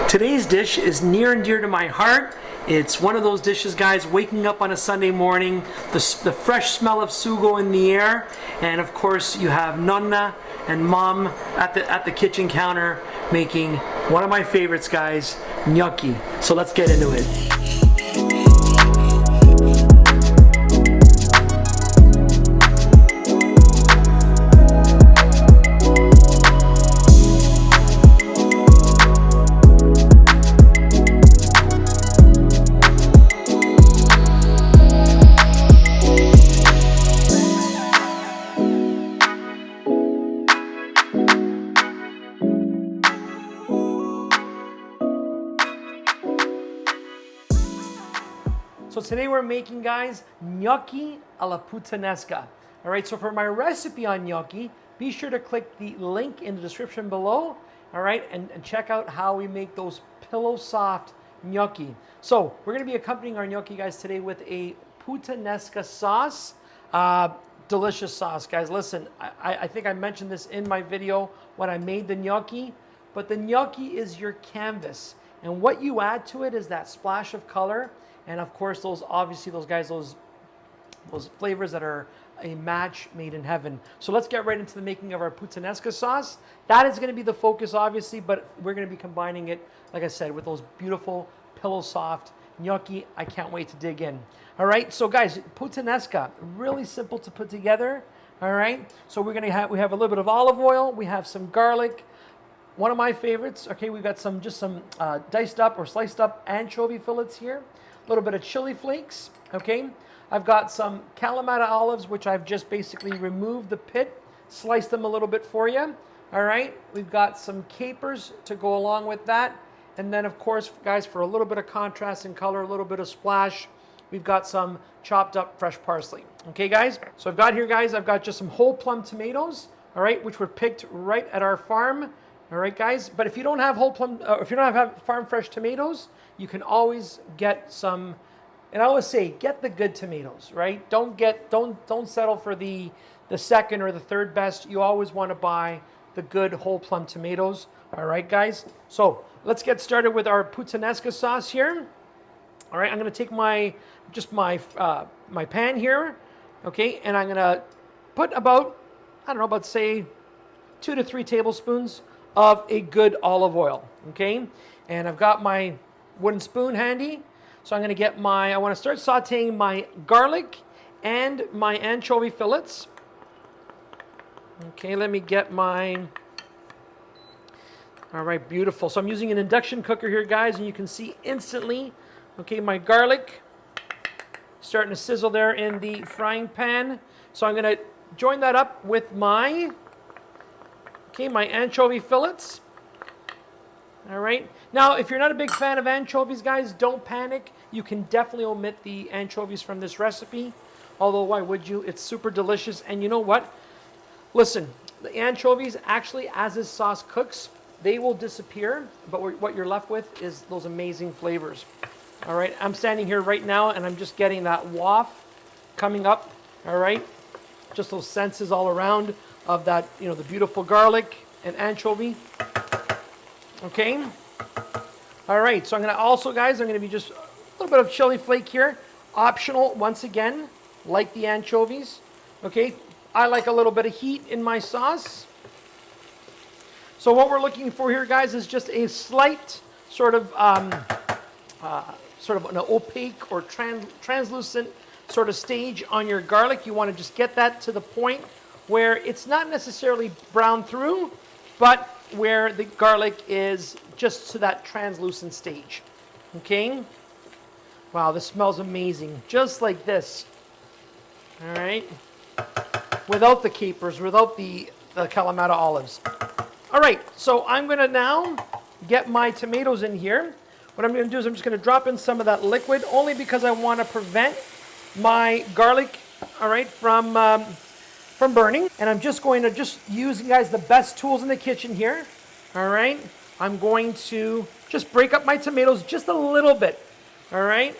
Today's dish is near and dear to my heart. It's one of those dishes, guys, waking up on a Sunday morning, the fresh smell of sugo in the air, and of course you have Nonna and Mom at the kitchen counter making one of my favorites, guys, gnocchi. So let's get into it. So today we're making, guys, gnocchi alla Puttanesca. All right, so for my recipe on gnocchi, be sure to click the link in the description below, all right, and check out how we make those pillow soft gnocchi. So we're gonna be accompanying our gnocchi, guys, today with a Puttanesca sauce. Delicious sauce, guys. Listen, I think I mentioned this in my video when I made the gnocchi, but the gnocchi is your canvas. And what you add to it is that splash of color. And of course, those flavors that are a match made in heaven. So let's get right into the making of our Puttanesca sauce. That is going to be the focus, obviously, but we're going to be combining it, like I said, with those beautiful pillow soft gnocchi. I can't wait to dig in. All right, so guys, Puttanesca, really simple to put together. All right, so we have a little bit of olive oil, we have some garlic. One of my favorites. Okay, we've got some diced up or sliced up anchovy fillets here. A little bit of chili flakes, okay? I've got some Kalamata olives, which I've just basically removed the pit, sliced them a little bit for you, all right? We've got some capers to go along with that. And then, of course, guys, for a little bit of contrast and color, a little bit of splash, we've got some chopped up fresh parsley. Okay, guys? So I've got just some whole plum tomatoes, all right, which were picked right at our farm. All right, guys, but if you don't have whole plum, if you don't have farm fresh tomatoes, you can always get some, and I always say, get the good tomatoes, right? Don't settle for the second or the third best. You always want to buy the good whole plum tomatoes. All right, guys. So let's get started with our Puttanesca sauce here. All right, I'm going to take my pan here, okay, and I'm going to put about say 2 to 3 tablespoons of a good olive oil, okay? And I've got my wooden spoon handy. So I'm gonna I wanna start sauteing my garlic and my anchovy fillets. Okay, let me get all right, beautiful. So I'm using an induction cooker here, guys, and you can see instantly, okay, my garlic starting to sizzle there in the frying pan. So I'm gonna join that up with my anchovy fillets. All right. Now, if you're not a big fan of anchovies, guys, don't panic. You can definitely omit the anchovies from this recipe. Although, why would you? It's super delicious. And you know what? Listen, the anchovies, actually, as this sauce cooks, they will disappear. But what you're left with is those amazing flavors. All right. I'm standing here right now, and I'm just getting that waft coming up. All right. Just those senses all around of that, the beautiful garlic and anchovy. Okay. All right. So I'm going to also, guys, I'm going to be just a little bit of chili flake here. Optional, once again, like the anchovies. Okay. I like a little bit of heat in my sauce. So what we're looking for here, guys, is just a slight sort of an opaque or translucent sort of stage on your garlic. You want to just get that to the point where it's not necessarily brown through, but where the garlic is just to that translucent stage. Okay? Wow, this smells amazing. Just like this. All right? Without the capers, without the Kalamata olives. All right, so I'm going to now get my tomatoes in here. What I'm going to do is I'm just going to drop in some of that liquid, only because I want to prevent my garlic, all right, from burning. And I'm just going to use, guys, the best tools in the kitchen here. All right. I'm going to just break up my tomatoes just a little bit. All right.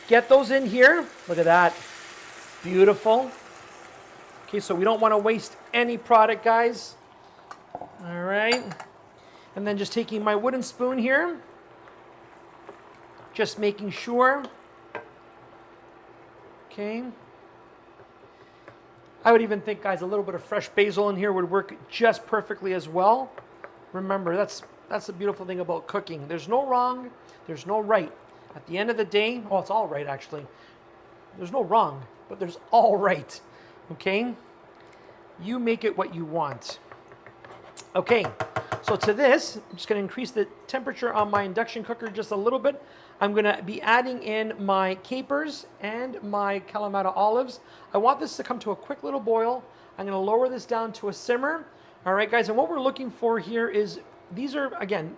Get those in here. Look at that. Beautiful. Okay, so we don't want to waste any product, guys. All right. And then just taking my wooden spoon here. Just making sure. Okay. I would even think, guys, a little bit of fresh basil in here would work just perfectly as well. Remember, that's the beautiful thing about cooking. There's no wrong, there's no right. At the end of the day, oh, it's all right actually. There's no wrong, but there's all right. Okay? You make it what you want. Okay, so to this, I'm just going to increase the temperature on my induction cooker just a little bit. I'm going to be adding in my capers and my Kalamata olives. I want this to come to a quick little boil. I'm going to lower this down to a simmer. All right, guys, and what we're looking for here is, these are, again,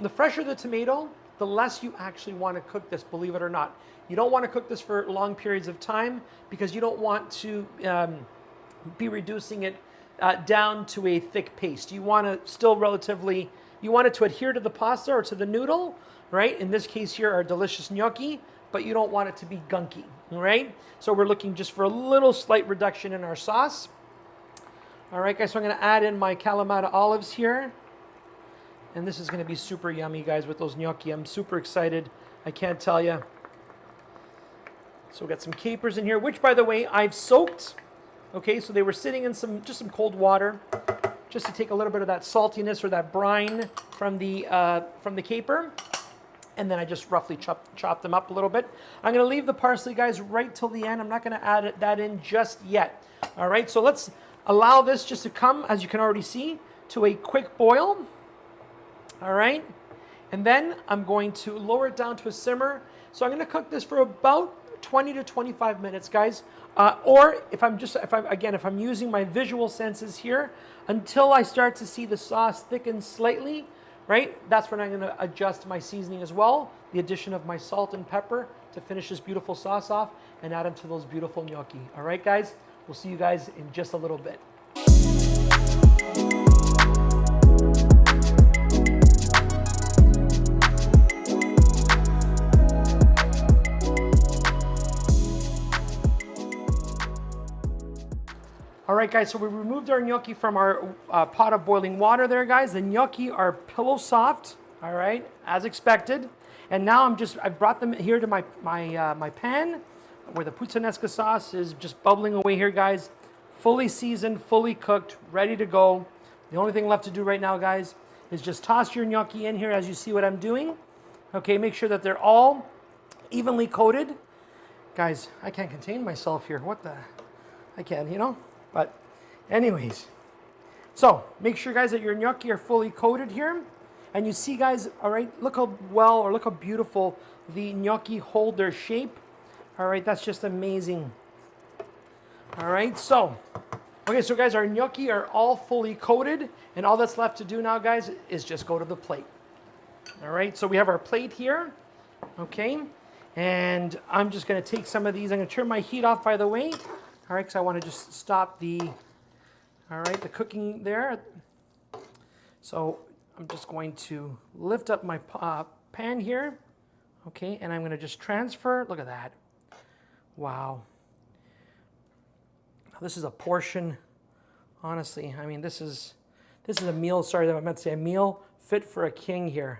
the fresher the tomato, the less you actually want to cook this, believe it or not. You don't want to cook this for long periods of time because you don't want to be reducing it down to a thick paste. You want to still relatively, you want it to adhere to the pasta or to the noodle, right? In this case here, our delicious gnocchi, but you don't want it to be gunky, all right? So we're looking just for a little slight reduction in our sauce. All right, guys, so I'm going to add in my Kalamata olives here. And this is going to be super yummy, guys, with those gnocchi. I'm super excited. I can't tell you. So we got some capers in here, which, by the way, I've soaked. Okay, so they were sitting in just some cold water, just to take a little bit of that saltiness or that brine from the caper. And then I just roughly chop them up a little bit. I'm going to leave the parsley, guys, right till the end. I'm not going to add that in just yet. All right, so let's allow this just to come, as you can already see, to a quick boil. All right, and then I'm going to lower it down to a simmer. So I'm going to cook this for about 20 to 25 minutes, guys. Or if I'm using my visual senses here, until I start to see the sauce thicken slightly, right? That's when I'm going to adjust my seasoning as well. The addition of my salt and pepper to finish this beautiful sauce off and add them to those beautiful gnocchi. All right, guys, we'll see you guys in just a little bit. All right, guys, so we removed our gnocchi from our pot of boiling water there, guys. The gnocchi are pillow soft, all right, as expected. And now I've brought them here to my pan where the Puttanesca sauce is just bubbling away here, guys. Fully seasoned, fully cooked, ready to go. The only thing left to do right now, guys, is just toss your gnocchi in here as you see what I'm doing. Okay, make sure that they're all evenly coated. Guys, I can't contain myself here. I can, you know? But anyways, so make sure, guys, that your gnocchi are fully coated here. And you see, guys, all right, look how well or look how beautiful the gnocchi hold their shape. All right, that's just amazing. All right, so, okay, so guys, our gnocchi are all fully coated. And all that's left to do now, guys, is just go to the plate. All right, so we have our plate here, okay? And I'm just going to take some of these. I'm going to turn my heat off, by the way. All right, because I want to just stop the cooking there. So I'm just going to lift up my pan here, okay, and I'm going to just transfer. Look at that. Wow. This is a portion, honestly. I mean, this is a meal, sorry that I meant to say, a meal fit for a king here.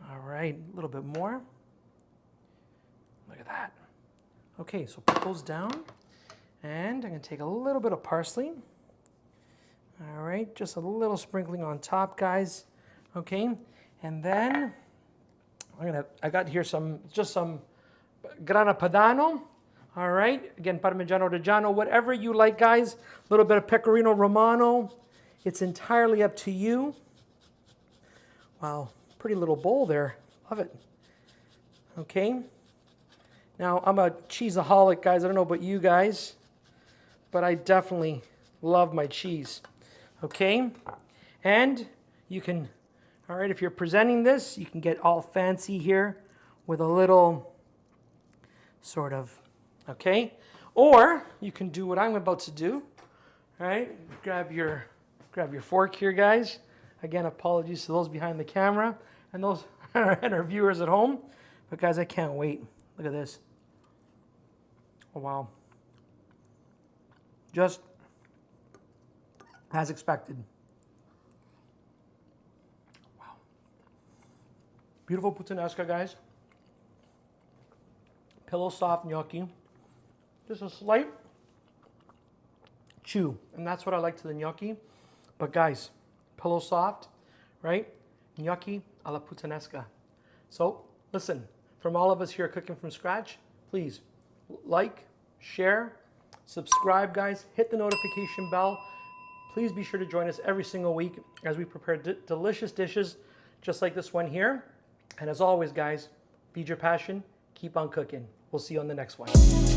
All right, a little bit more. Look at that. Okay, so put those down. And I'm going to take a little bit of parsley. All right, just a little sprinkling on top, guys. Okay, and then I got here some grana padano. All right, again, Parmigiano Reggiano, whatever you like, guys. A little bit of pecorino romano. It's entirely up to you. Wow, pretty little bowl there. Love it. Okay. Now, I'm a cheeseaholic, guys. I don't know about you guys, but I definitely love my cheese. Okay? And you can, all right, if you're presenting this, you can get all fancy here with a little sort of, okay? Or you can do what I'm about to do, all right? Grab your fork here, guys. Again, apologies to those behind the camera and those and our viewers at home. But guys, I can't wait. Look at this. Oh, wow. Just as expected. Wow. Beautiful Puttanesca, guys. pillow soft gnocchi. Just a slight chew, and that's what I like to the gnocchi. But guys, pillow soft, right? Gnocchi alla puttanesca. So listen, from all of us here cooking from scratch, please like, share, subscribe, guys. Hit the notification bell. Please be sure to join us every single week as we prepare delicious dishes just like this one here. And as always, guys, feed your passion, keep on cooking. We'll see you on the next one.